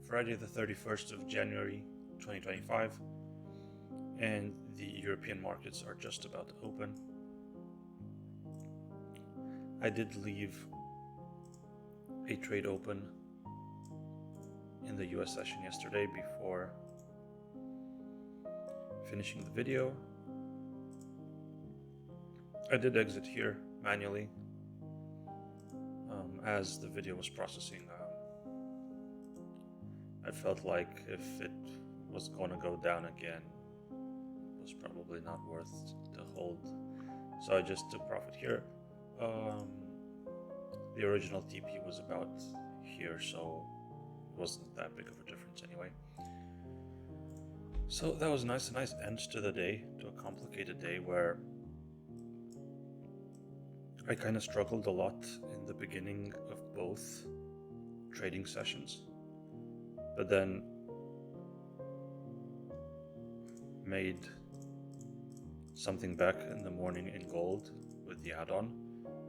Friday the 31st of January 2025, and the European markets are just about to open. I did leave a trade open in the US session yesterday before finishing the video. I did exit here manually as the video was processing. I felt like if it was going to go down again, it was probably not worth to hold. So I just took profit here. The original TP was about here, so it wasn't that big of a difference anyway. So that was nice, a nice end to the day, to a complicated day where I kind of struggled a lot in the beginning of both trading sessions, but then made something back in the morning in gold with the add-on,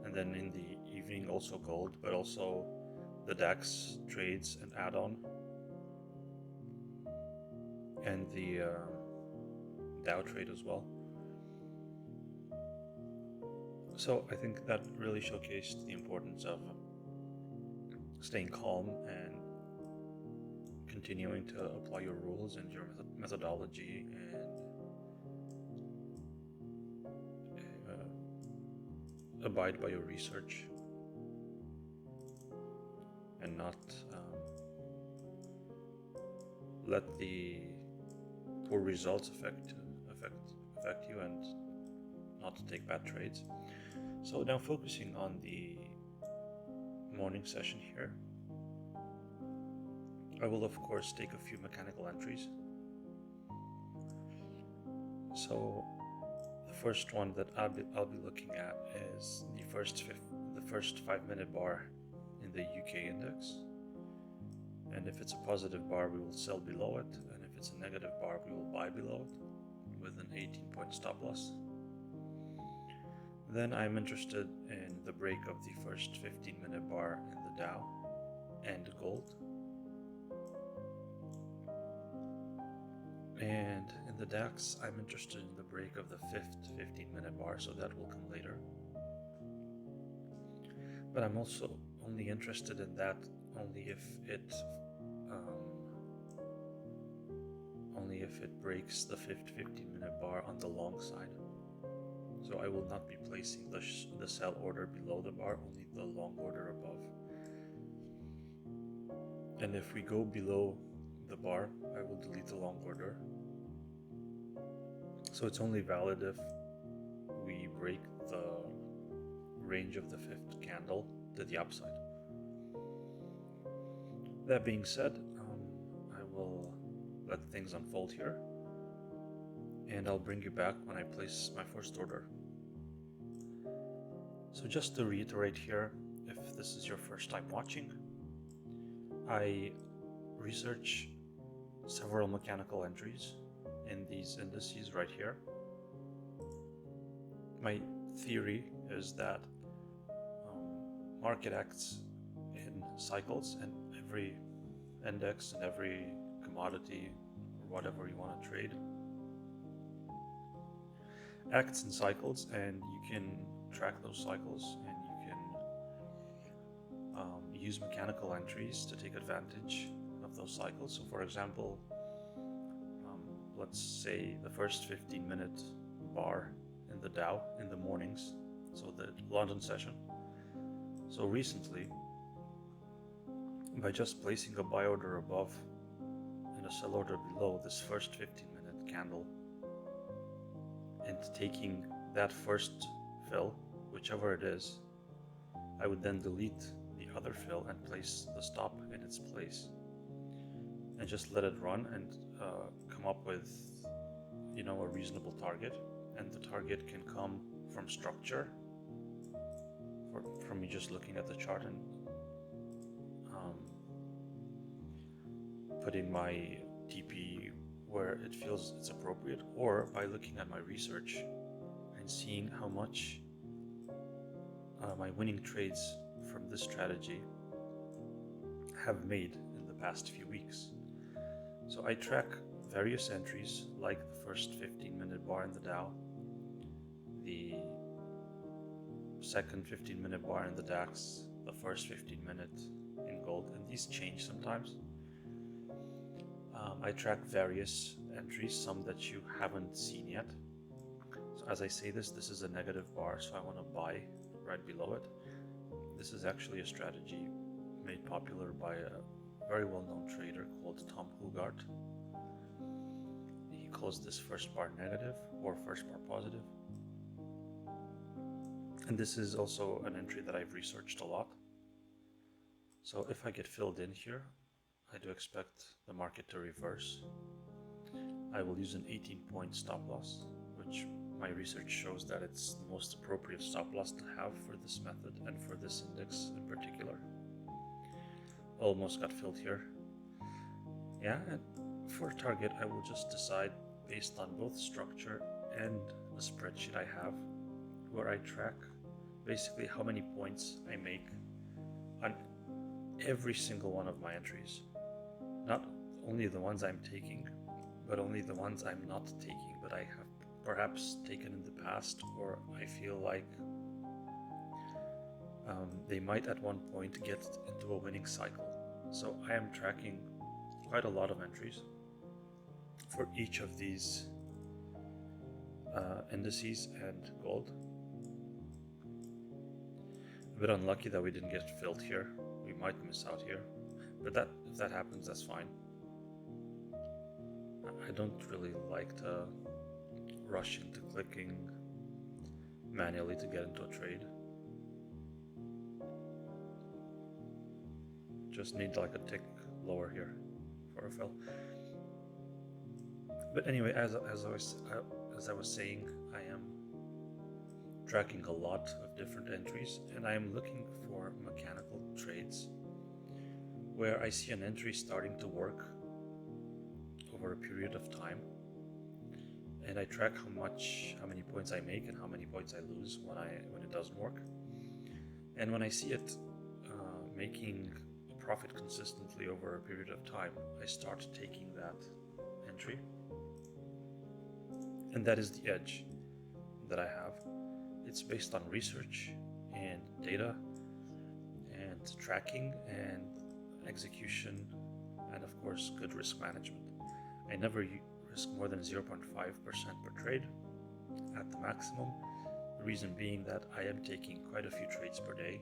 and then in the evening also gold, but also the DAX trades and add-on, and the Dow trade as well. So I think that really showcased the importance of staying calm and continuing to apply your rules and your methodology and abide by your research and not let the poor results affect you and not to take bad trades. So now focusing on the morning session here, I will of course take a few mechanical entries. So the first one that I'll be looking at is the first 5-minute bar in the UK index, and if it's a positive bar we will sell below it, and if it's a negative bar we will buy below it with an 18-point stop loss. Then I'm interested in the break of the first 15-minute bar in the Dow and gold. And in the DAX, I'm interested in the break of the fifth 15-minute bar, so that will come later. But I'm also only interested in that only if it breaks the fifth 15-minute bar on the long side. So I will not be placing the sell order below the bar, only the long order above. And if we go below the bar, I will delete the long order. So it's only valid if we break the range of the fifth candle to the upside. That being said, I will let things unfold here, and I'll bring you back when I place my first order. So just to reiterate here, if this is your first time watching, I research several mechanical entries in these indices right here. My theory is that market acts in cycles, and every index and every commodity or whatever you want to trade acts in cycles, and you can track those cycles, and you can use mechanical entries to take advantage of those cycles. So for example, let's say the first 15-minute bar in the Dow in the mornings, so the London session. So recently, by just placing a buy order above and a sell order below this first 15-minute candle and taking that first fill, whichever it is, I would then delete the other fill and place the stop in its place and just let it run and come up with, a reasonable target. And the target can come from structure, from me just looking at the chart and putting my TP where it feels it's appropriate, or by looking at my research and seeing how much my winning trades from this strategy have made in the past few weeks. So I track various entries like the first 15-minute bar in the Dow, the second 15-minute bar in the DAX, the first 15-minute in gold, and these change sometimes. I track various entries, some that you haven't seen yet. So as I say this is a negative bar, so I want to buy right below it. This is actually a strategy made popular by a very well-known trader called Tom Hugart. He calls this first bar negative or first bar positive. And this is also an entry that I've researched a lot. So if I get filled in here, I do expect the market to reverse. I will use an 18-point stop loss, which my research shows that it's the most appropriate stop loss to have for this method and for this index in particular. Almost got filled here. Yeah, and for target, I will just decide based on both structure and a spreadsheet I have, where I track basically how many points I make on every single one of my entries. Not only the ones I'm taking, but only the ones I'm not taking, but I have perhaps taken in the past, or I feel like they might at one point get into a winning cycle. So I am tracking quite a lot of entries for each of these indices and gold. A bit unlucky that we didn't get filled here. We might miss out here, but if that happens, that's fine. I don't really like to rush into clicking manually to get into a trade. Just need like a tick lower here for a fill. But anyway, as I was saying, I am tracking a lot of different entries, and I am looking for mechanical trades where I see an entry starting to work over a period of time, and I track how many points I make and how many points I lose when it doesn't work. And when I see it making a profit consistently over a period of time, I start taking that entry, and that is the edge that I have. It's based on research and data and tracking and execution, and of course good risk management. I never risk more than 0.5% per trade at the maximum. The reason being that I am taking quite a few trades per day,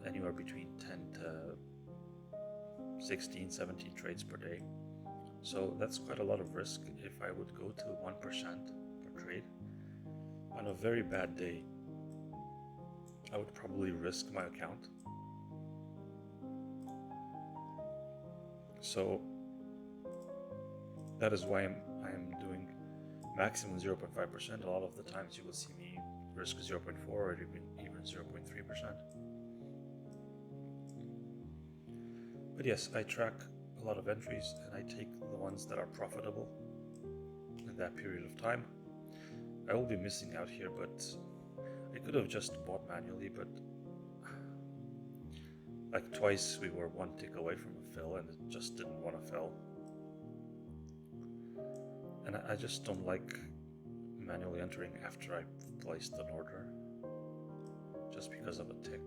anywhere between 10 to 16, 17 trades per day. So that's quite a lot of risk if I would go to 1% per trade. On a very bad day, I would probably risk my account. So that is why I am doing maximum 0.5%. A lot of the times you will see me risk 0.4 or even 0.3%. But yes, I track a lot of entries and I take the ones that are profitable in that period of time. I will be missing out here, but I could have just bought manually, but like twice we were one tick away from a fill and it just didn't want to fill. And I just don't like manually entering after I've placed an order just because of a tick.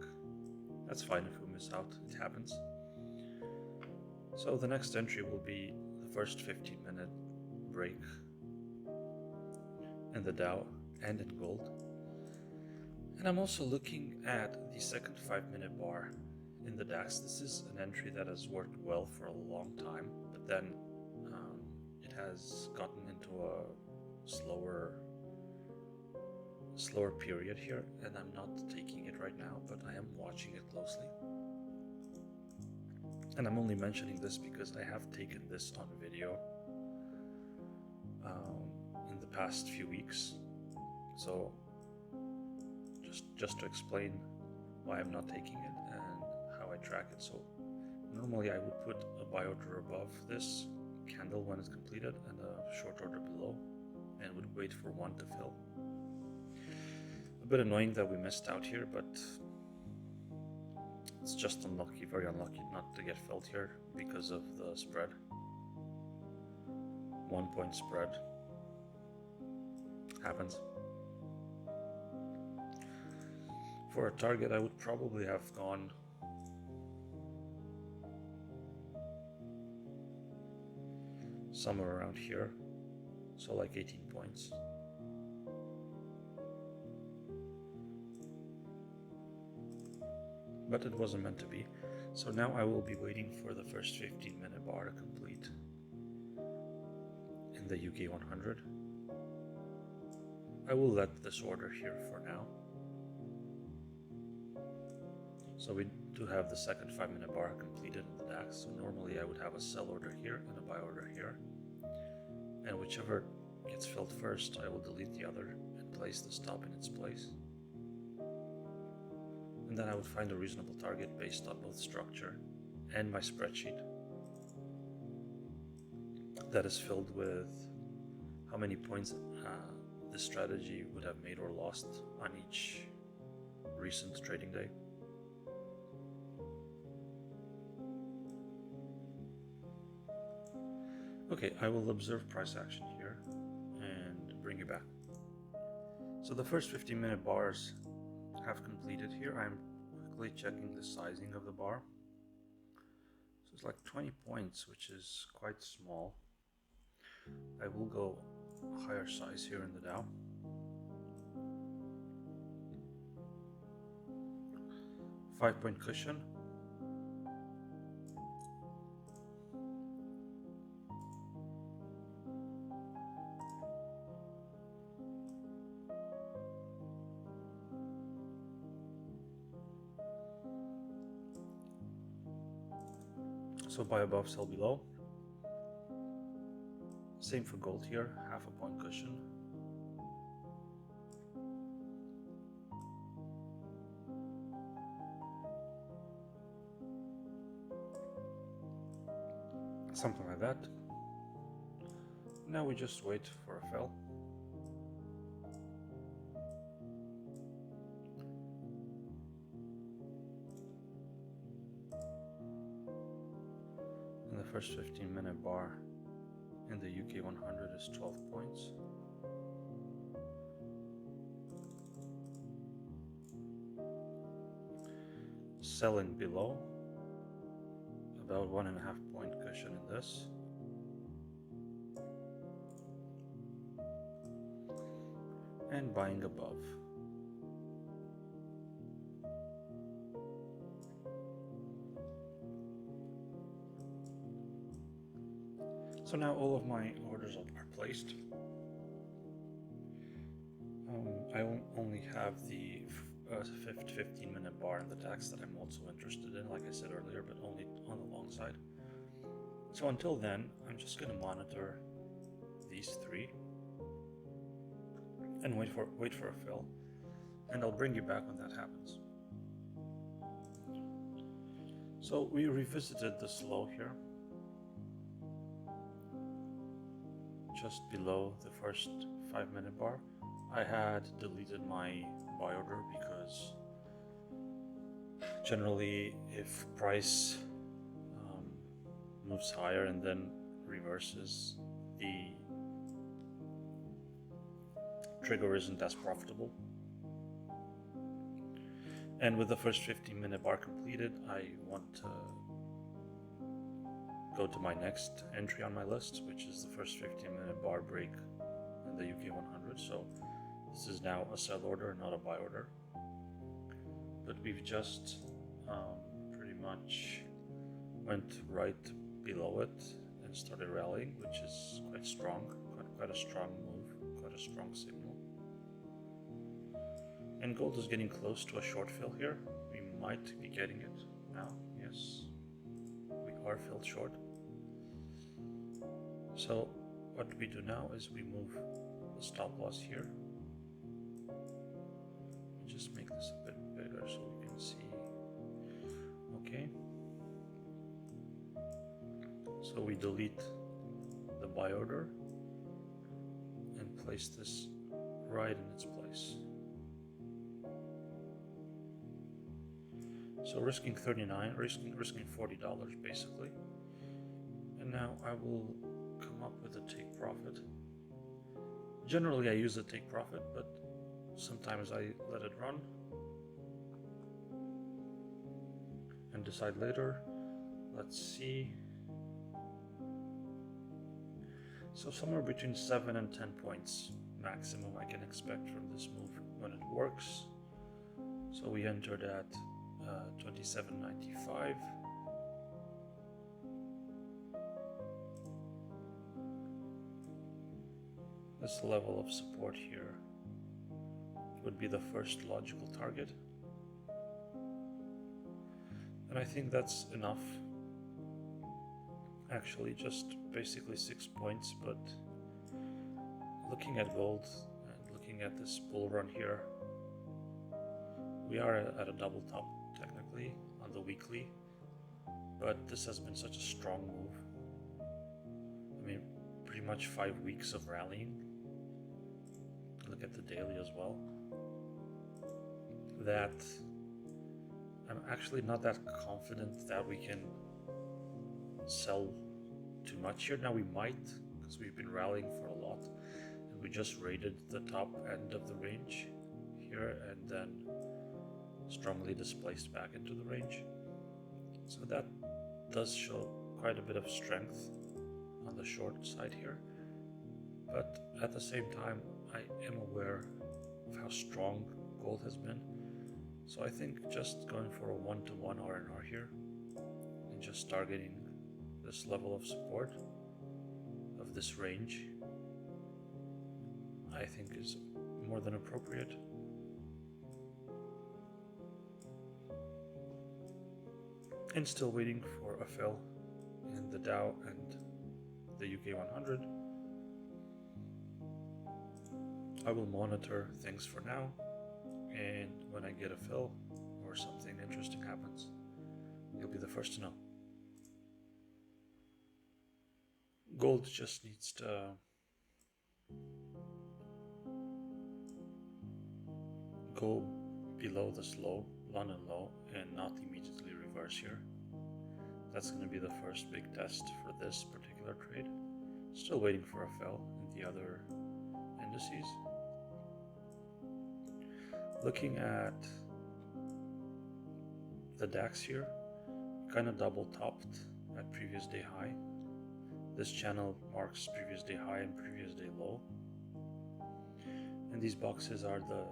That's fine if we miss out, it happens. So the next entry will be the first 15-minute break in the Dow and in gold. And I'm also looking at the second 5-minute bar in the DAX. This is an entry that has worked well for a long time, but then it has gotten into a slower period here, and I'm not taking it right now, but I am watching it closely. And I'm only mentioning this because I have taken this on video in the past few weeks. So just to explain why I'm not taking it and how I track it. So normally I would put a buy order above this candle when it's completed and a short order below, and would wait for one to fill. A bit annoying that we missed out here, but It's just unlucky, very unlucky not to get filled here because of the spread. 1 point spread happens. For a target, I would probably have gone somewhere around here, so like 18 points. But it wasn't meant to be. So now I will be waiting for the first 15-minute bar to complete in the UK 100. I will let this order here for now. So we do have the second 5-minute bar completed in the DAX. So normally I would have a sell order here and a buy order here. And whichever gets filled first, I will delete the other and place the stop in its place. And then I would find a reasonable target based on both structure and my spreadsheet that is filled with how many points this strategy would have made or lost on each recent trading day. Okay, I will observe price action here and bring you back. So the first 15-minute bars have completed here. I'm quickly checking the sizing of the bar. So it's like 20 points, which is quite small. I will go higher size here in the Dow. Five-point cushion. So buy above, sell below. Same for gold here, half a point cushion. Something like that. Now we just wait for a fill. And the first 15-minute bar in the UK 100 is 12 points. Selling below, about 1.5 point cushion in this. And buying above. So now all of my orders are placed. I only have the 15-minute bar in the DAX that I'm also interested in, like I said earlier, but only on the long side. So until then, I'm just going to monitor these three and wait for a fill, and I'll bring you back when that happens. So we revisited this low here, just below the first 5-minute bar. I had deleted my buy order because generally if price moves higher and then reverses, the trigger isn't as profitable. And with the first 15-minute bar completed, I want to go to my next entry on my list, which is the first 15-minute bar break in the UK 100. So this is now a sell order, not a buy order. But we've just pretty much went right below it and started rallying, which is quite strong, quite a strong move, quite a strong signal. And gold is getting close to a short fill here. We might be getting it now. Yes, we are filled short. So what we do now is we move the stop loss here. Just make this a bit bigger so we can see. Okay. So we delete the buy order and place this right in its place. So risking 39, risking $40 basically. And now I will come up with a take profit. Generally I use the take profit, but sometimes I let it run and decide later. Let's see. So somewhere between 7 and 10 points maximum I can expect from this move when it works. So we entered at 27.95. This level of support here would be the first logical target. And I think that's enough. Actually, just basically 6 points, but looking at gold and looking at this bull run here, we are at a double top technically on the weekly, but this has been such a strong move. I mean, pretty much 5 weeks of rallying. Look at the daily as well. That I'm actually not that confident that we can sell too much here. Now we might, because we've been rallying for a lot, and we just raided the top end of the range here and then strongly displaced back into the range. So that does show quite a bit of strength on the short side here, but at the same time I am aware of how strong gold has been. So I think just going for a 1-to-1 R&R here and just targeting this level of support of this range, I think is more than appropriate. And still waiting for a fill in the Dow and the UK 100. I will monitor things for now, and when I get a fill or something interesting happens, you'll be the first to know. Gold just needs to go below this low, London low, and not immediately reverse here. That's going to be the first big test for this particular trade. Still waiting for a fill in the other indices. Looking at the DAX here, kind of double topped at previous day high. This channel marks previous day high and previous day low. And these boxes are the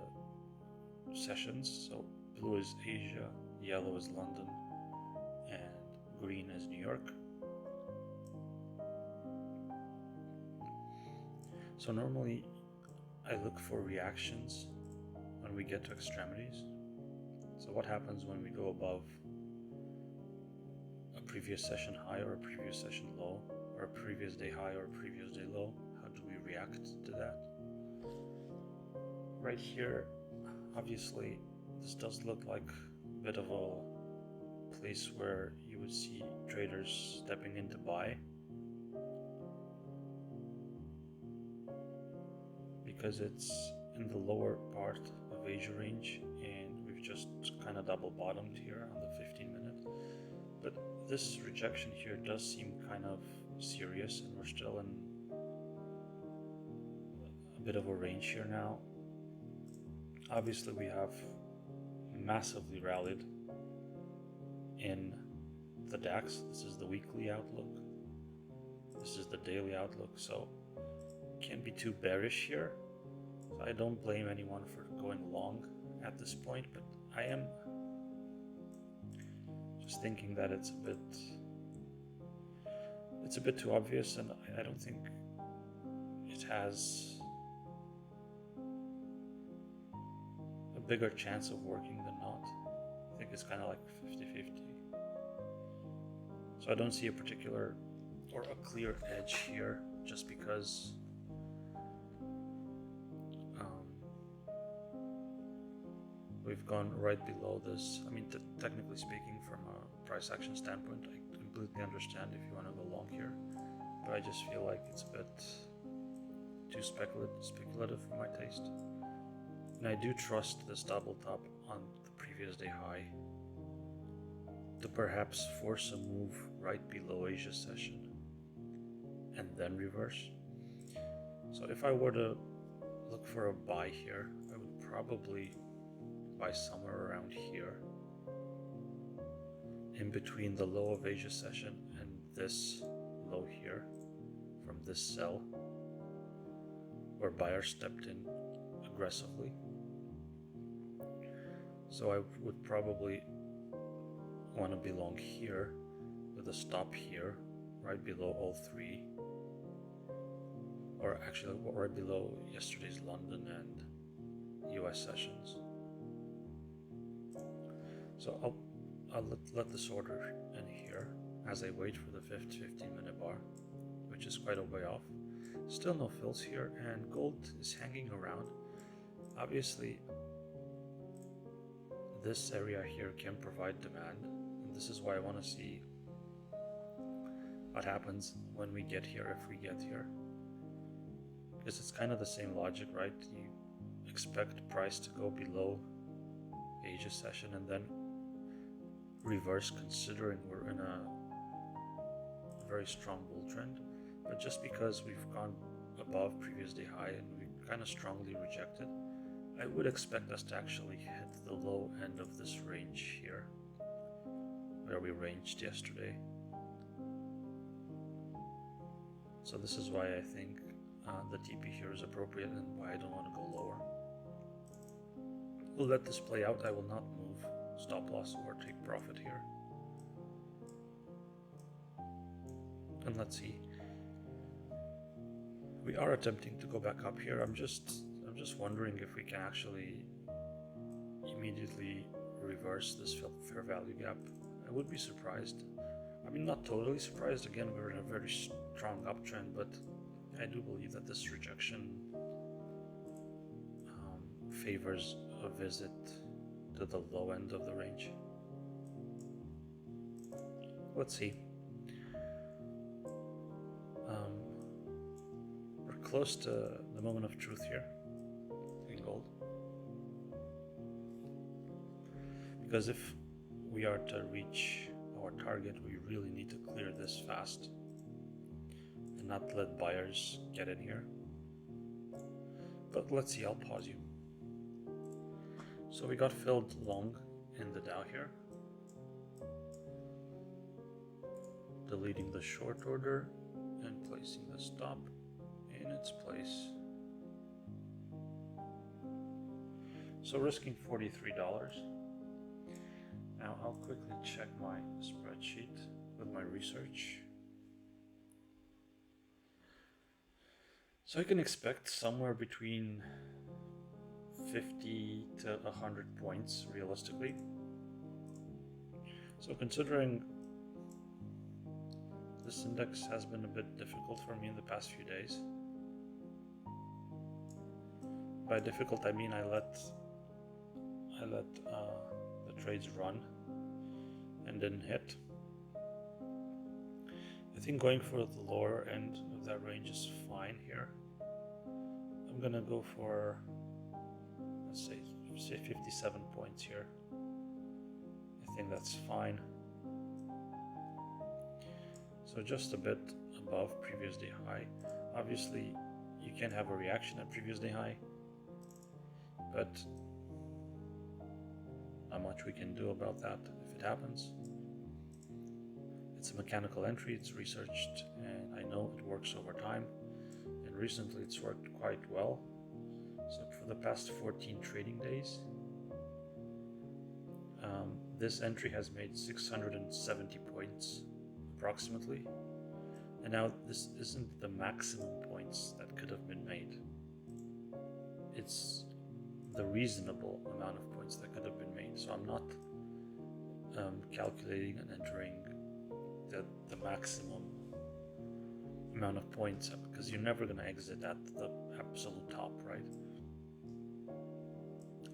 sessions. So blue is Asia, yellow is London, and green is New York. So normally I look for reactions when we get to extremities. So what happens when we go above a previous session high or a previous session low, or a previous day high or a previous day low? How do we react to that? Right here, obviously, this does look like a bit of a place where you would see traders stepping in to buy, because it's in the lower part of Asia range and we've just kind of double bottomed here on the 15-minute. But this rejection here does seem kind of serious, and we're still in a bit of a range here now. Obviously we have massively rallied in the DAX. This is the weekly outlook, this is the daily outlook, so can't be too bearish here. So I don't blame anyone for going long at this point, but I am just thinking that it's a bit too obvious, and I don't think it has a bigger chance of working than not. I think it's kind of like 50-50. So I don't see a particular or a clear edge here, just because we've gone right below this. I mean, technically speaking, from a price action standpoint, I completely understand if you want to go long here, but I just feel like it's a bit too speculative for my taste. And I do trust this double top on the previous day high to perhaps force a move right below Asia session and then reverse. So if I were to look for a buy here, I would probably buy somewhere around here, in between the low of Asia session and this low here from this sell, where buyers stepped in aggressively. So I would probably want to belong here with a stop here, right below all three, or actually right below yesterday's London and US sessions. So I'll let this order in here as I wait for the 15-minute bar, which is quite a way off. Still no fills here, and gold is hanging around. Obviously, this area here can provide demand, and this is why I want to see what happens when we get here, if we get here. Because it's kind of the same logic, right? You expect price to go below Asia session and then reverse, considering we're in a very strong bull trend. But just because we've gone above previous day high and we kind of strongly rejected, I would expect us to actually hit the low end of this range here, where we ranged yesterday. So this is why I think the TP here is appropriate and why I don't want to go lower. We'll let this play out. I will not move stop loss or take profit here. And let's see. We are attempting to go back up here. I'm just wondering if we can actually immediately reverse this fair value gap. I would be surprised. I mean, not totally surprised. Again, we're in a very strong uptrend, but I do believe that this rejection favors a visit to the low end of the range. Let's see. We're close to the moment of truth here in gold. Because if we are to reach our target, we really need to clear this fast and not let buyers get in here. But let's see, I'll pause you. So we got filled long in the Dow here, deleting the short order and placing the stop in its place. So risking $43. Now I'll quickly check my spreadsheet with my research. So I can expect somewhere between 50 to 100 points realistically. So considering this index has been a bit difficult for me in the past few days. By difficult I mean I let the trades run and didn't hit. I think going for the lower end of that range is fine here. I'm gonna go for, let's say 57 points here. I think that's fine. So just a bit above previous day high. Obviously you can have a reaction at previous day high, but not much we can do about that if it happens. It's a mechanical entry, it's researched, and I know it works over time, and recently it's worked quite well. So for the past 14 trading days, this entry has made 670 points approximately, and now this isn't the maximum points that could have been made. It's the reasonable amount of points that could have been made. So I'm not calculating and entering the maximum amount of points, because you're never going to exit at the absolute top, right?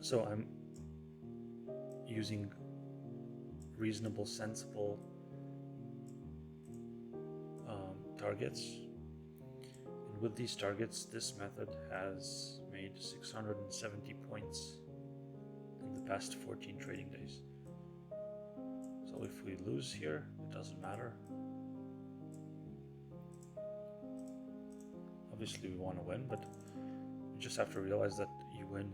So I'm using reasonable, sensible targets. And with these targets, this method has made 670 points in the past 14 trading days. So So if we lose here, it doesn't matter. Obviously we want to win, but you just have to realize that you win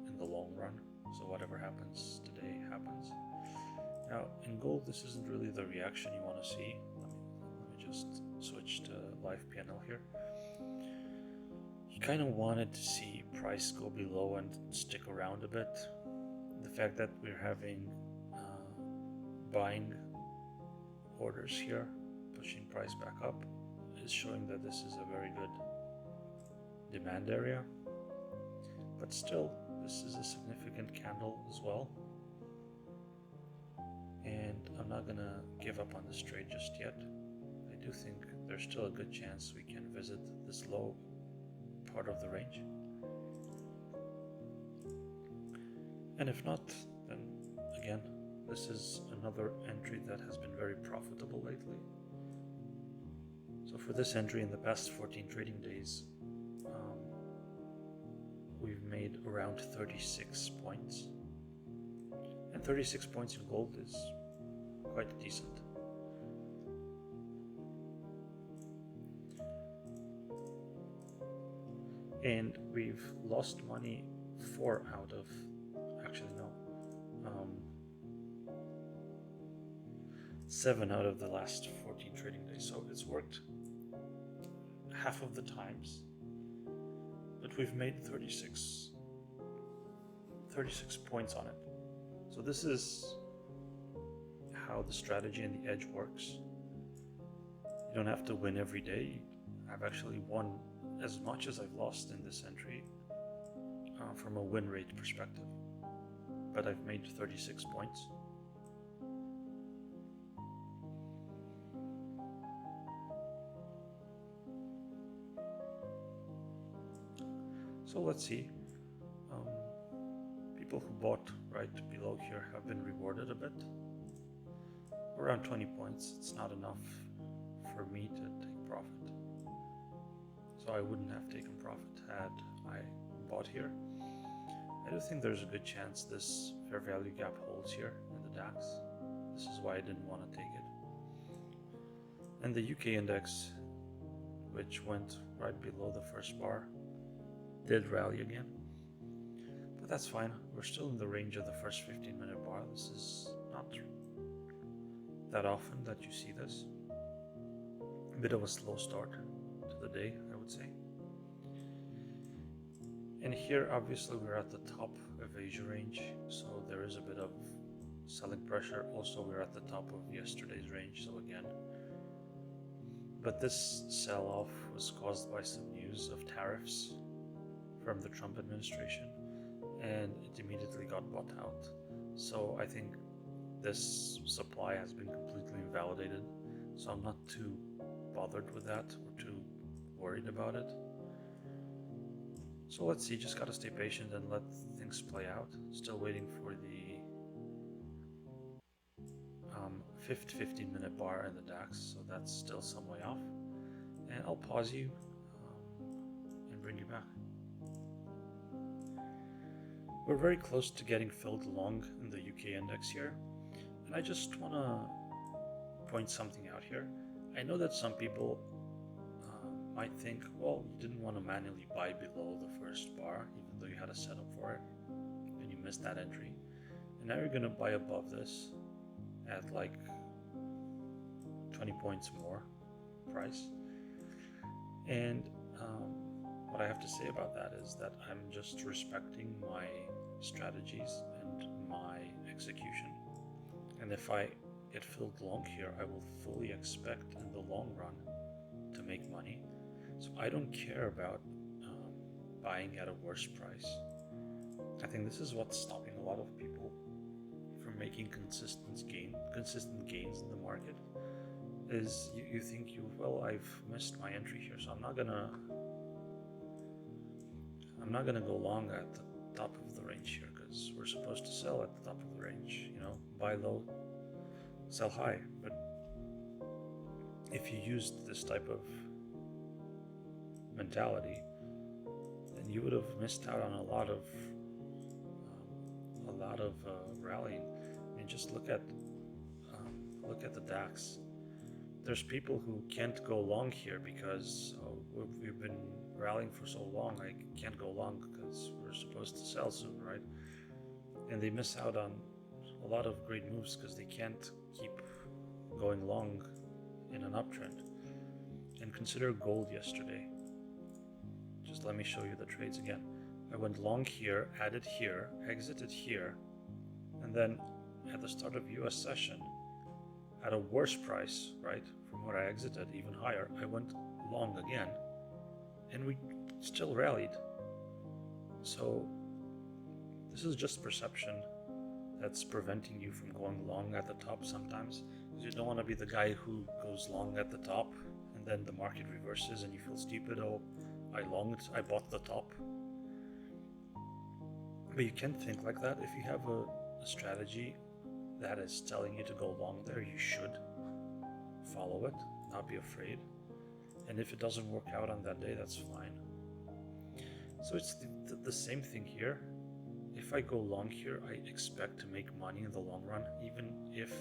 in the long run. So whatever happens today happens. Now in gold, this isn't really the reaction you want to see. Let me just switch to live PNL here. You kind of wanted to see price go below and stick around a bit. The fact that we're having buying orders here, pushing price back up, is showing that this is a very good demand area. But still, this is a significant candle as well. And I'm not gonna give up on this trade just yet. I do think there's still a good chance we can visit this low part of the range. And if not, then again, this is another entry that has been very profitable lately. So for this entry in the past 14 trading days, we've made around 36 points. And 36 points in gold is quite decent. And we've lost money 7 out of the last 14 trading days. So it's worked half of the times, but we've made 36 points on it. So this is how the strategy and the edge works. You don't have to win every day. I've actually won as much as I've lost in this entry from a win rate perspective, but I've made 36 points. So let's see. People who bought right below here have been rewarded a bit. Around 20 points. It's not enough for me to take profit. So I wouldn't have taken profit had I bought here. I do think there's a good chance this fair value gap holds here in the DAX. This is why I didn't want to take it. And the UK index, which went right below the first bar, did rally again. But that's fine. We're still in the range of the first 15-minute bar. This is not that often that you see this. A bit of a slow start to the day, I would say. And here, obviously, we're at the top of Asia range, so there is a bit of selling pressure. Also, we're at the top of yesterday's range, so again. But this sell-off was caused by some news of tariffs from the Trump administration, and it immediately got bought out. So I think this supply has been completely invalidated, so I'm not too bothered with that or too worried about it. So let's see, just gotta stay patient and let things play out. Still waiting for the fifth 15-minute bar in the DAX, so that's still some way off. And I'll pause you and bring you back. We're very close to getting filled long in the UK index here, and I just want to point something out here. I know that some people might think, well, you didn't want to manually buy below the first bar, even though you had a setup for it, and you missed that entry. And now you're going to buy above this at like 20 points more price. And what I have to say about that is that I'm just respecting my strategies and my execution. And if I get filled long here, I will fully expect in the long run to make money. So I don't care about buying at a worse price. I think this is what's stopping a lot of people from making consistent gains in the market. Is you think well, I've missed my entry here, so I'm not gonna go long at the top of the range here, because we're supposed to sell at the top of the range, buy low, sell high. But if you used this type of mentality, then you would have missed out on a lot of rallying. I mean, just look at look at the DAX. There's people who can't go long here because we've been rallying for so long. I can't go long because we're supposed to sell soon, right? And they miss out on a lot of great moves because they can't keep going long in an uptrend. And consider gold yesterday. Just let me show you the trades again. I went long here, added here, exited here, and then at the start of US session, at a worse price, right, from where I exited, even higher, I went long again, and we still rallied. So this is just perception that's preventing you from going long at the top sometimes, because you don't want to be the guy who goes long at the top and then the market reverses and you feel stupid. Oh, I longed, I bought the top. But you can think like that. If you have a strategy that is telling you to go long there, you should follow it, not be afraid. And if it doesn't work out on that day, that's fine. So it's the same thing here. If I go long here, I expect to make money in the long run, even if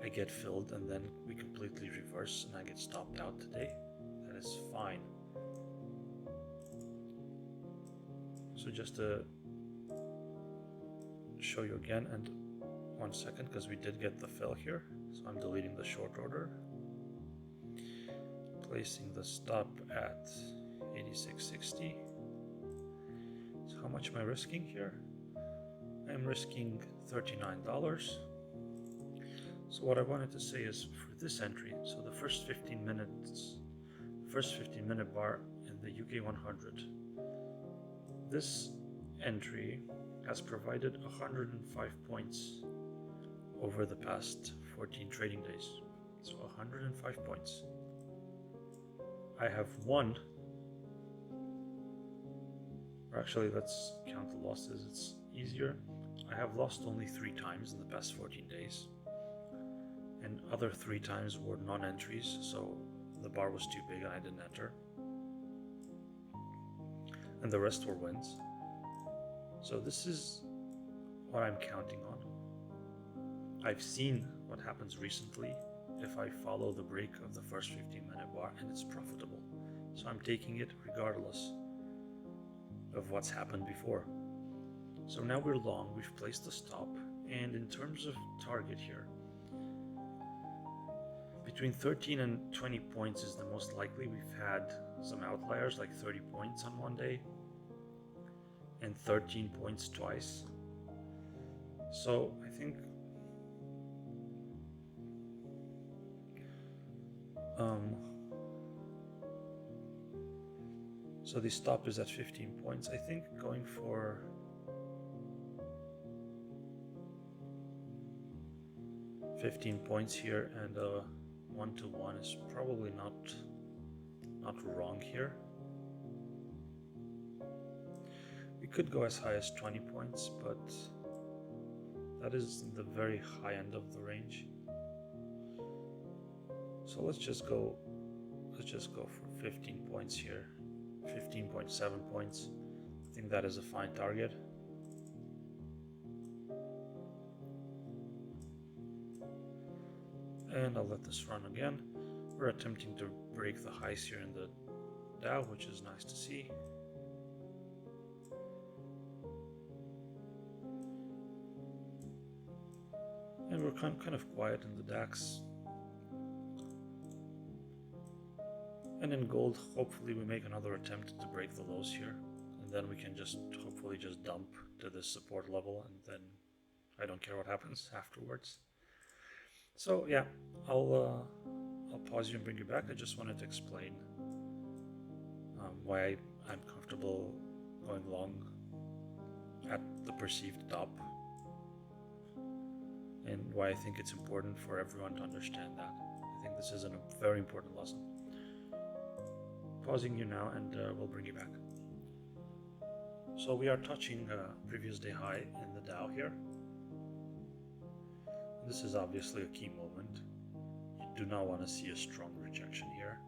I get filled and then we completely reverse and I get stopped out today. That is fine. So just to show you again, and 1 second, because we did get the fill here, so I'm deleting the short order, placing the stop at 86.60. So how much am I risking here? I'm risking $39. So what I wanted to say is, for this entry, so the first 15 minute bar in the UK 100, this entry has provided 105 points over the past 14 trading days. So 105 points. I have won, or actually let's count the losses, it's easier. I have lost only 3 times in the past 14 days. And other 3 times were non-entries, so the bar was too big and I didn't enter. And the rest were wins. So this is what I'm counting on. I've seen what happens recently if I follow the break of the first 15-minute bar and it's profitable. So I'm taking it regardless of what's happened before. So now we're long, we've placed the stop, and in terms of target here, between 13 and 20 points is the most likely. We've had some outliers like 30 points on one day and 13 points twice. So I think so the stop is at 15 points. I think going for $15 points here and 1-to-1 is probably not wrong here. We could go as high as 20 points, but that is the very high end of the range. So let's just go for 15 points here, 15.7 points. I think that is a fine target. And I'll let this run again. We're attempting to break the highs here in the Dow, which is nice to see. And we're kind of quiet in the DAX. And in gold, hopefully we make another attempt to break the lows here. And then we can hopefully just dump to this support level, and then I don't care what happens afterwards. So yeah, I'll pause you and bring you back. I just wanted to explain why I'm comfortable going long at the perceived top, and why I think it's important for everyone to understand that. I think this is a very important lesson. Pausing you now, and we'll bring you back. So we are touching previous day high in the Dow here. This is obviously a key moment. You do not want to see a strong rejection here.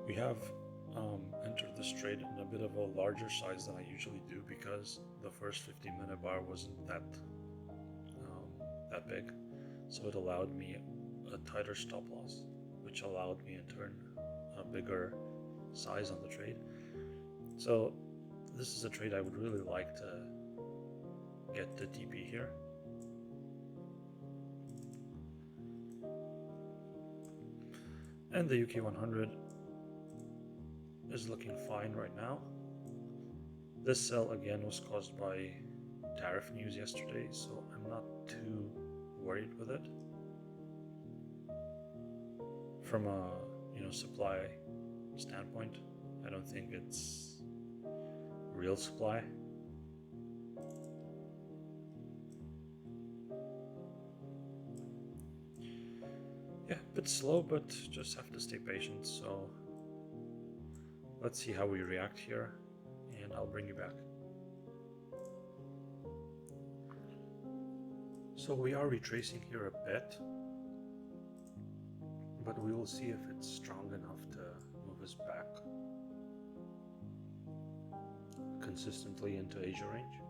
We have entered the this trade in a bit of a larger size than I usually do because the first 15-minute bar wasn't that big, so it allowed me a tighter stop loss, which allowed me in turn a bigger size on the trade. So this is a trade I would really like to get the TP here. And the UK 100 is looking fine right now. This sell again was caused by tariff news yesterday, so I'm not too worried with it. From a supply standpoint, I don't think it's real supply. Yeah, a bit slow, but just have to stay patient. So let's see how we react here, and I'll bring you back. So we are retracing here a bit, but we will see if it's strong enough to move us back consistently into Asia range.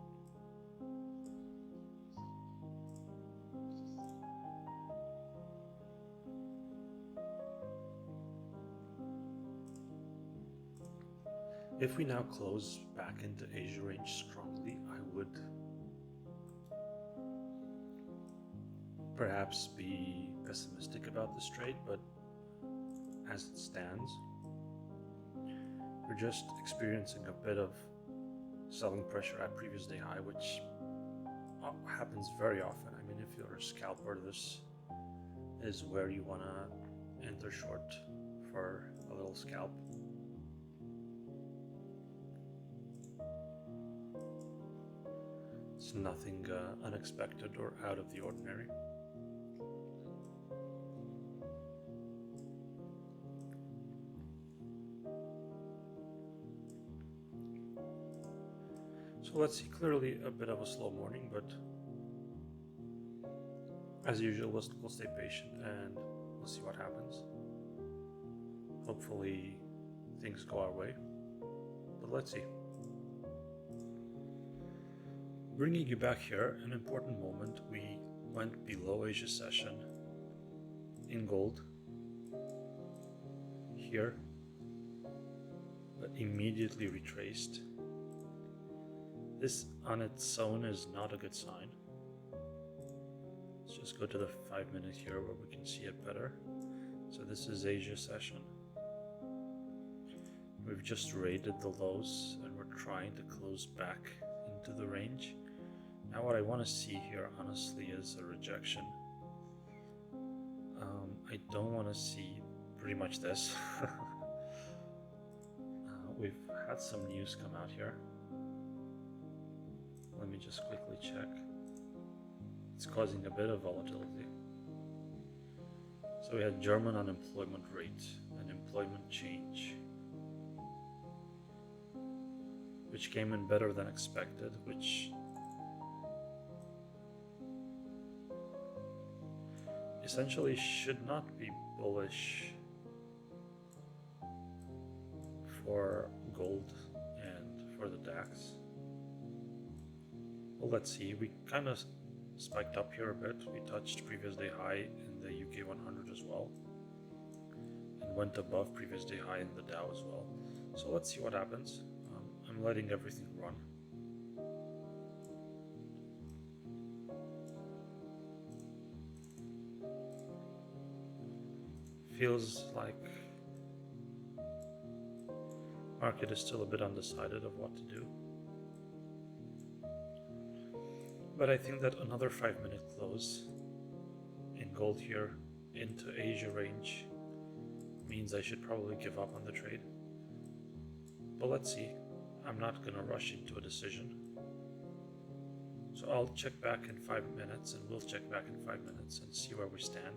If we now close back into Asia range strongly, I would perhaps be pessimistic about this trade, but as it stands, we're just experiencing a bit of selling pressure at previous day high, which happens very often. I mean, if you're a scalper, this is where you want to enter short for a little scalp. It's nothing unexpected or out of the ordinary. So let's see, clearly a bit of a slow morning, but as usual, we'll stay patient and we'll see what happens. Hopefully things go our way, but let's see. Bringing you back here, an important moment. We went below Asia session in gold here, but immediately retraced. This on its own is not a good sign. Let's just go to the 5-minute here where we can see it better. So this is Asia session. We've just raided the lows and we're trying to close back into the range. Now what I want to see here honestly is a rejection. I don't want to see pretty much this. We've had some news come out here. Let me just quickly check. It's causing a bit of volatility. So we had German unemployment rate and employment change, which came in better than expected, which essentially should not be bullish for gold and for the DAX. Well, let's see, we kind of spiked up here a bit. We touched previous day high in the UK 100 as well, and went above previous day high in the Dow as well. So let's see what happens. I'm letting everything run. Feels like market is still a bit undecided of what to do. But I think that another 5-minute close in gold here into Asia range means I should probably give up on the trade. But let's see. I'm not going to rush into a decision. So I'll check back in 5 minutes, and we'll check back in 5 minutes and see where we stand.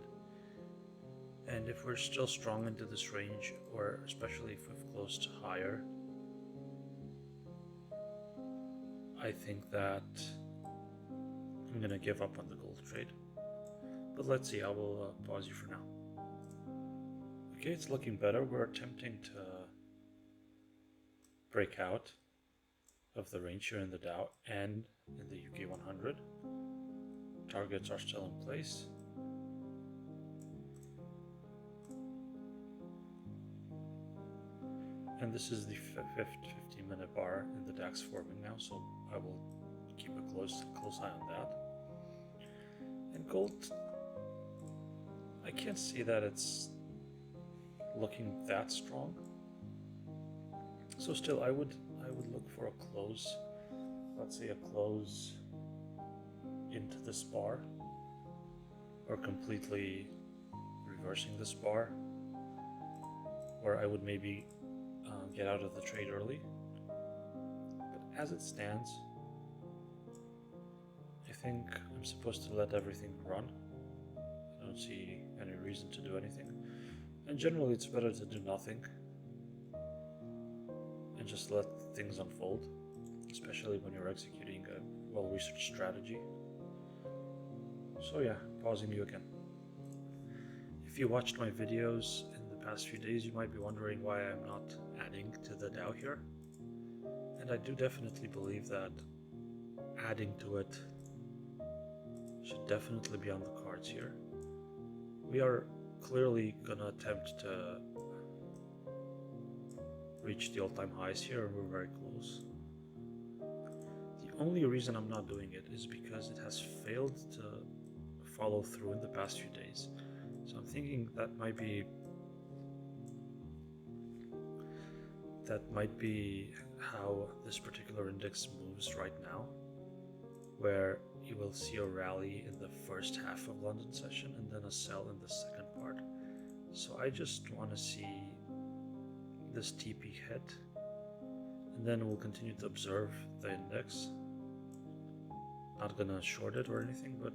And if we're still strong into this range, or especially if we've closed higher, I think that I'm going to give up on the gold trade. But let's see, I will pause you for now. Okay, it's looking better. We're attempting to breakout of the range here in the Dow and in the UK 100. Targets are still in place. And this is the 15-minute bar in the DAX forming now, so I will keep a close eye on that. And gold, I can't see that it's looking that strong. So still, I would look for a close. Let's say a close into this bar, or completely reversing this bar, where I would maybe get out of the trade early. But as it stands, I think I'm supposed to let everything run. I don't see any reason to do anything. And generally it's better to do nothing and just let things unfold, especially when you're executing a well-researched strategy. So yeah, pausing you again. If you watched my videos in the past few days, you might be wondering why I'm not adding to the Dow here. And I do definitely believe that adding to it should definitely be on the cards here. We are clearly gonna attempt to reach the all-time highs here, and we're very close. The only reason I'm not doing it is because it has failed to follow through in the past few days. So I'm thinking that might be how this particular index moves right now, where you will see a rally in the first half of London session and then a sell in the second part. So I just want to see this TP hit, and then we'll continue to observe the index. Not gonna short it or anything, but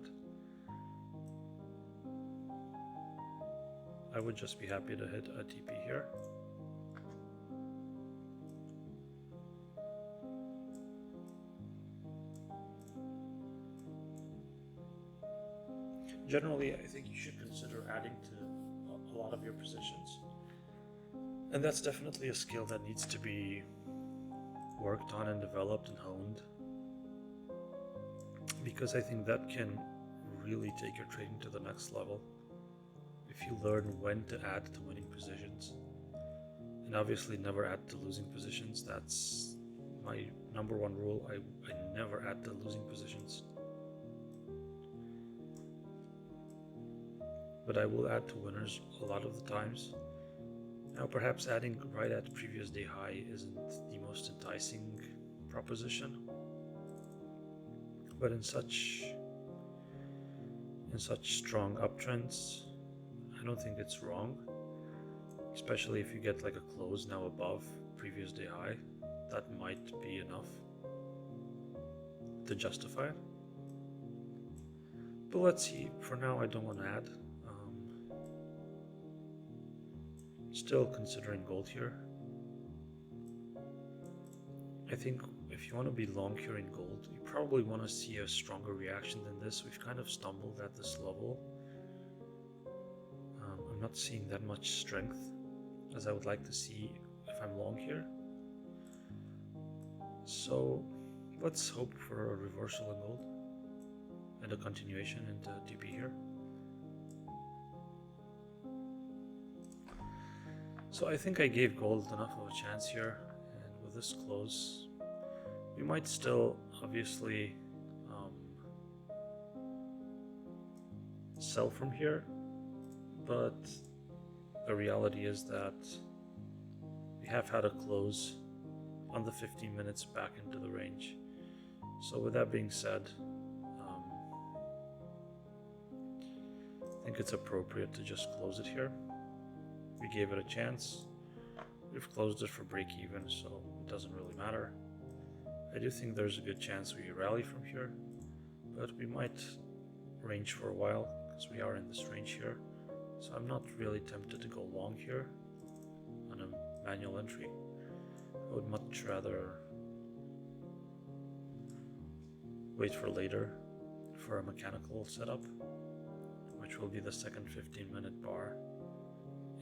I would just be happy to hit a TP here. Generally, I think you should consider adding to a lot of your positions. And that's definitely a skill that needs to be worked on and developed and honed, because I think that can really take your trading to the next level if you learn when to add to winning positions, and obviously never add to losing positions. That's my number one rule. I never add to losing positions, but I will add to winners a lot of the times. Now, perhaps adding right at previous day high isn't the most enticing proposition, but in such strong uptrends, I don't think it's wrong, especially if you get like a close now above previous day high. That might be enough to justify it. But let's see. For now, I don't want to add. Still considering gold here. I think if you want to be long here in gold, you probably want to see a stronger reaction than this. We've kind of stumbled at this level. I'm not seeing that much strength as I would like to see if I'm long here. So let's hope for a reversal in gold and a continuation into TP here. So I think I gave gold enough of a chance here, and with this close, we might still obviously sell from here, but the reality is that we have had a close on the 15 minutes back into the range. So with that being said, I think it's appropriate to just close it here. We gave it a chance. We've closed it for break even, so it doesn't really matter. I do think there's a good chance we rally from here, but we might range for a while because we are in this range here. So I'm not really tempted to go long here on a manual entry. I would much rather wait for later for a mechanical setup, which will be the second 15-minute bar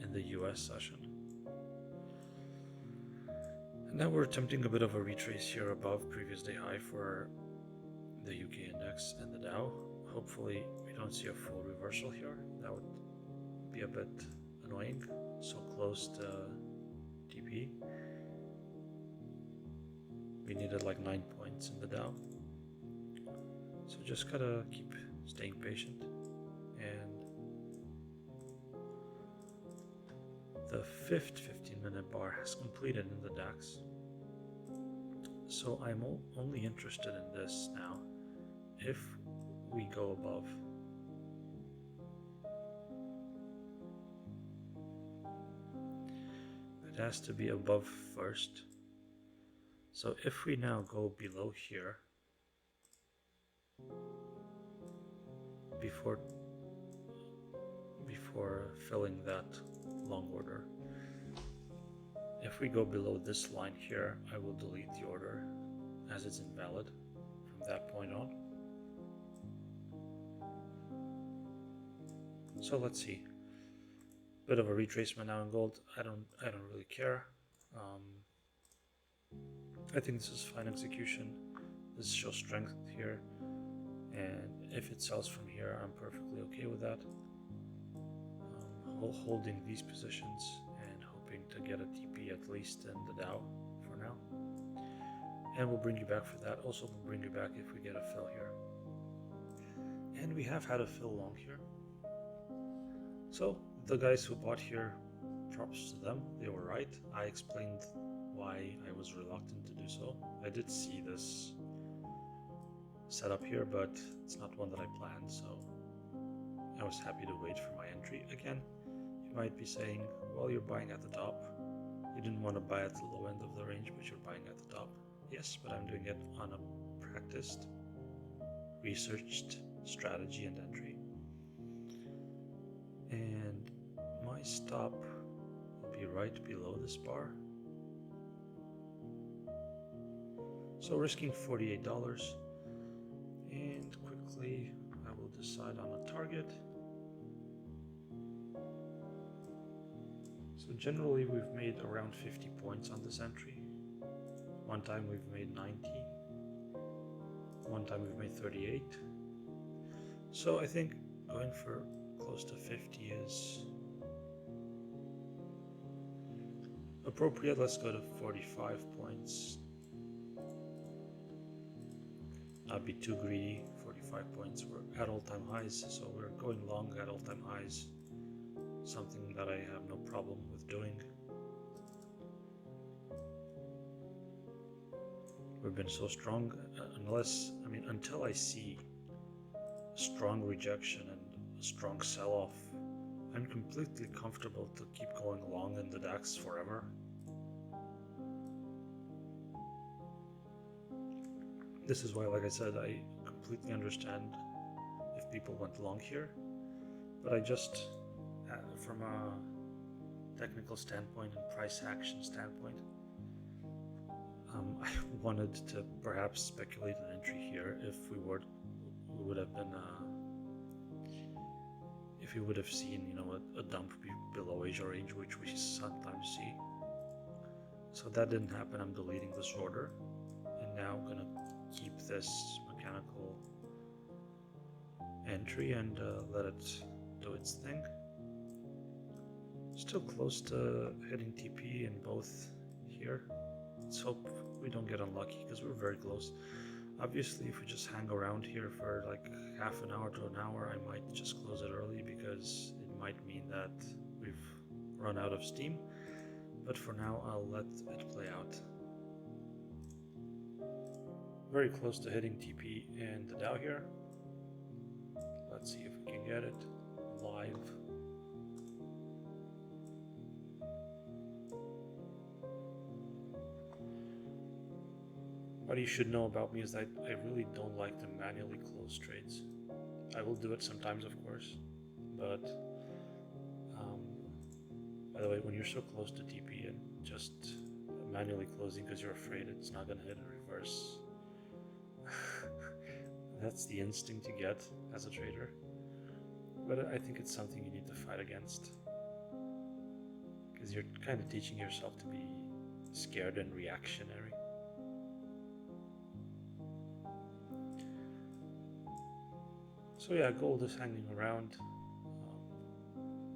in the US session. Now we're attempting a bit of a retrace here above previous day high for the UK index and the Dow. Hopefully we don't see a full reversal here. That would be a bit annoying. So close to TP. We needed like 9 points in the Dow. So just gotta keep staying patient. And the fifth 15-minute bar has completed in the DAX. So I'm only interested in this now if we go above. It has to be above first. So if we now go below here, before filling that long order, if we go below this line here, I will delete the order as it's invalid from that point on. So let's see. Bit of a retracement now in gold. I don't really care. I think this is fine execution. This shows strength here, and if it sells from here, I'm perfectly okay with that. Holding these positions and hoping to get a TP at least in the Dow for now. And we'll bring you back for that. Also, we'll bring you back if we get a fill here. And we have had a fill long here. So the guys who bought here, props to them. They were right. I explained why I was reluctant to do so. I did see this setup here, but it's not one that I planned, so I was happy to wait for my entry. Again, you might be saying, well, you're buying at the top. You didn't want to buy at the low end of the range, but you're buying at the top. Yes, but I'm doing it on a practiced, researched strategy and entry. And my stop will be right below this bar. So risking $48. And quickly, I will decide on a target. So generally, we've made around 50 points on this entry. One time we've made 90. One time we've made 38. So I think going for close to 50 is appropriate. Let's go to 45 points. Not be too greedy. 45 points. We're at all-time highs, so we're going long at all-time highs. Something that I have no problem with doing. We've been so strong, until I see a strong rejection and a strong sell-off, I'm completely comfortable to keep going long in the DAX forever. This is why, like I said, I completely understand if people went long here, but I just, from a technical standpoint and price action standpoint, I wanted to perhaps speculate an entry here if we would have been, if we would have seen, a dump below Asia range, which we sometimes see. So that didn't happen. I'm deleting this order, and now I'm gonna keep this mechanical entry and let it do its thing. Still close to hitting TP in both here. Let's hope we don't get unlucky because we're very close. Obviously, if we just hang around here for like half an hour to an hour, I might just close it early because it might mean that we've run out of steam. But for now, I'll let it play out. Very close to hitting TP and the Dow here. Let's see if we can get it live. What you should know about me is that I really don't like to manually close trades. I will do it sometimes, of course, but by the way, when you're so close to TP and just manually closing because you're afraid it's not going to hit a reverse, that's the instinct you get as a trader. But I think it's something you need to fight against because you're kind of teaching yourself to be scared and reactionary. So yeah, gold is hanging around.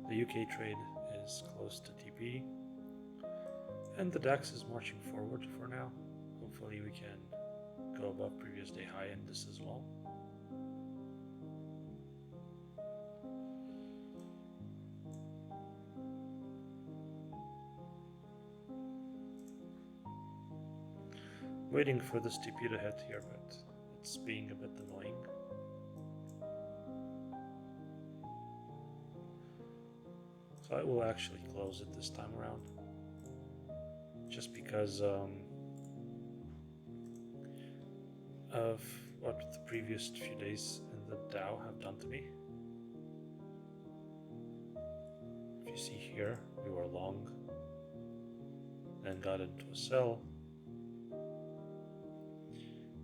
The UK trade is close to TP, and the DAX is marching forward for now. Hopefully we can go above previous day high in this as well. Waiting for this TP to hit here, but it's being a bit annoying. So I will actually close it this time around, just because of what the previous few days in the Dow have done to me. If you see here, we were long, then got into a sell,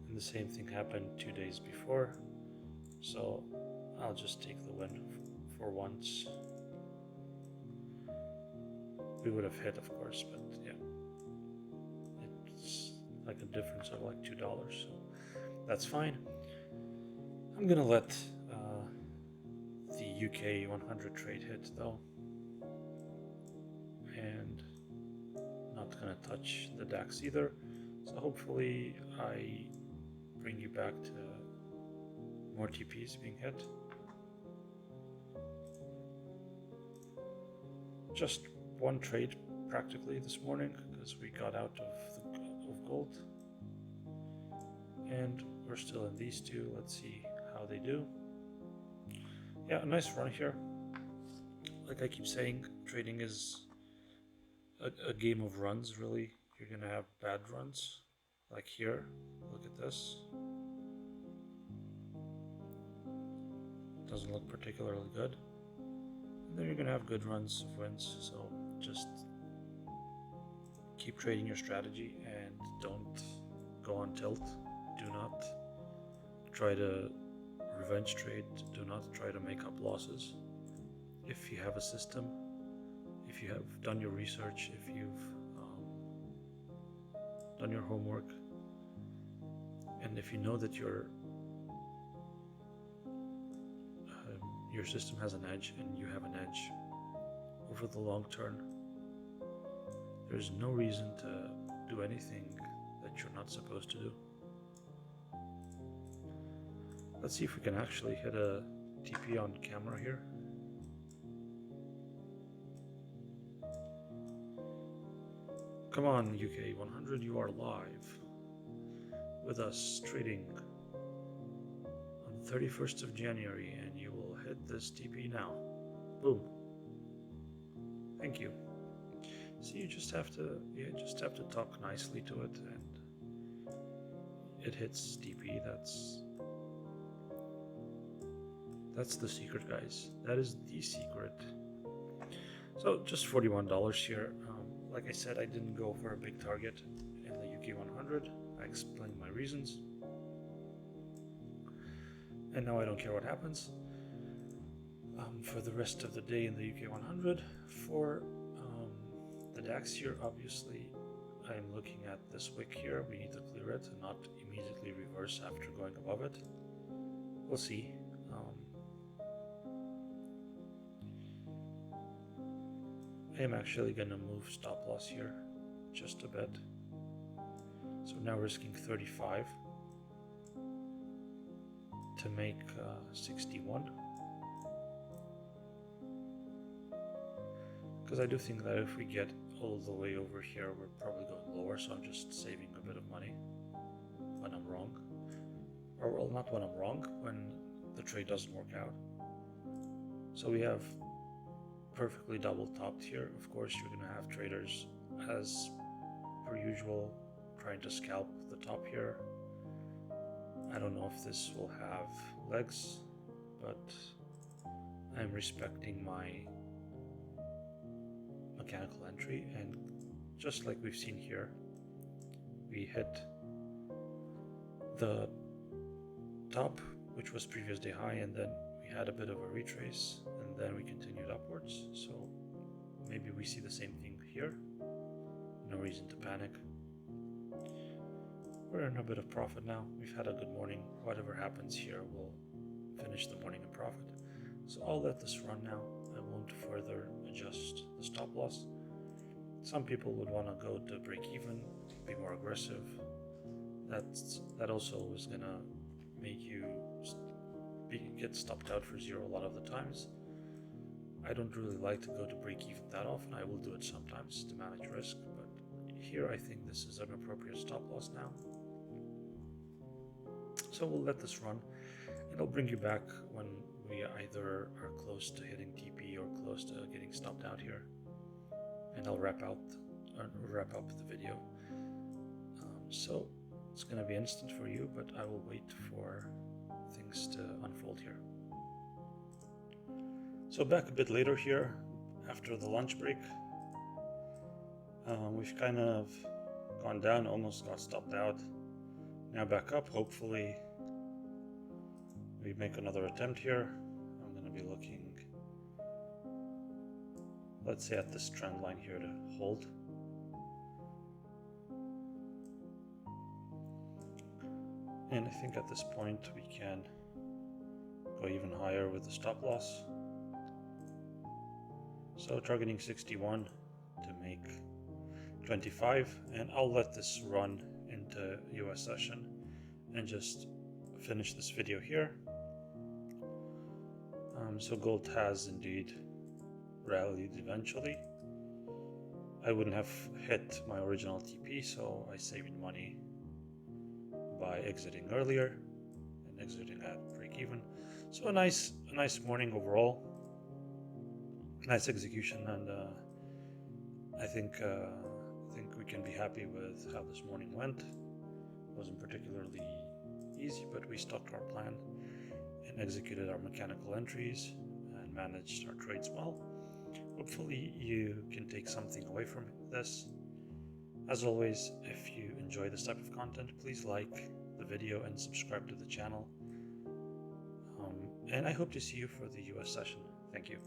and the same thing happened 2 days before, so I'll just take the win for once. We would have hit, of course, but yeah, it's like a difference of like $2, so that's fine. I'm gonna let the UK 100 trade hit though, and not gonna touch the DAX either. So hopefully I bring you back to more TPs being hit. Just one trade practically this morning because we got out of gold, and we're still in these two. Let's see how they do. Yeah, a nice run here. Like I keep saying, trading is a game of runs, really. You're gonna have bad runs, like here. Look at this. Doesn't look particularly good. And then you're gonna have good runs of wins, so just keep trading your strategy and don't go on tilt. Do not try to revenge trade. Do not try to make up losses. If you have a system, if you have done your research, if you've done your homework, and if you know that your system has an edge and you have an edge over the long term, there's no reason to do anything that you're not supposed to do. Let's see if we can actually hit a TP on camera here. Come on, UK 100, you are live with us trading on the 31st of January, and you will hit this TP now. Boom. Thank you. So you just have to talk nicely to it, and it hits TP. That's the secret, guys. That is the secret. So just $41 here. Like I said, I didn't go for a big target in the UK 100. I explained my reasons. And now I don't care what happens. For the rest of the day in the UK 100, for the DAX here, obviously, I'm looking at this wick here. We need to clear it and not immediately reverse after going above it. We'll see. I am actually going to move stop loss here just a bit. So now risking 35 to make 61. Because I do think that if we get all the way over here, we're probably going lower, so I'm just saving a bit of money when I'm wrong. Or, well, not when I'm wrong, when the trade doesn't work out. So we have perfectly double topped here. Of course, you're going to have traders, as per usual, trying to scalp the top here. I don't know if this will have legs, but I'm respecting my mechanical entry, and just like we've seen here, we hit the top, which was previous day high, and then we had a bit of a retrace, and then we continued upwards. So maybe we see the same thing here. no reason to panic. We're in a bit of profit now. We've had a good morning. Whatever happens here, we'll finish the morning in profit. So I'll let this run now. I won't further adjust the stop loss. Some people would want to go to break even, be more aggressive. That also is gonna make you get stopped out for zero a lot of the times. I don't really like to go to break even that often. I will do it sometimes to manage risk, but here I think this is an appropriate stop loss now. So we'll let this run, and I'll bring you back when we either are close to hitting TP or close to getting stopped out here, and I'll wrap up the video. So it's going to be instant for you, but I will wait for things to unfold here. So back a bit later here, after the lunch break, we've kind of gone down, almost got stopped out. Now back up, hopefully we make another attempt here. I'm going to be looking, let's say, at this trend line here to hold. And I think at this point we can go even higher with the stop loss. So targeting 61 to make 25, and I'll let this run into US session and just finish this video here. So gold has indeed rallied eventually. I wouldn't have hit my original TP, so I saved money by exiting earlier and exiting at break even. So a nice morning overall, nice execution, and I think we can be happy with how this morning went. It wasn't particularly easy, but we stuck to our plan and executed our mechanical entries and managed our trades well. Hopefully you can take something away from this. As always, if you enjoy this type of content, please like the video and subscribe to the channel. And I hope to see you for the US session. Thank you.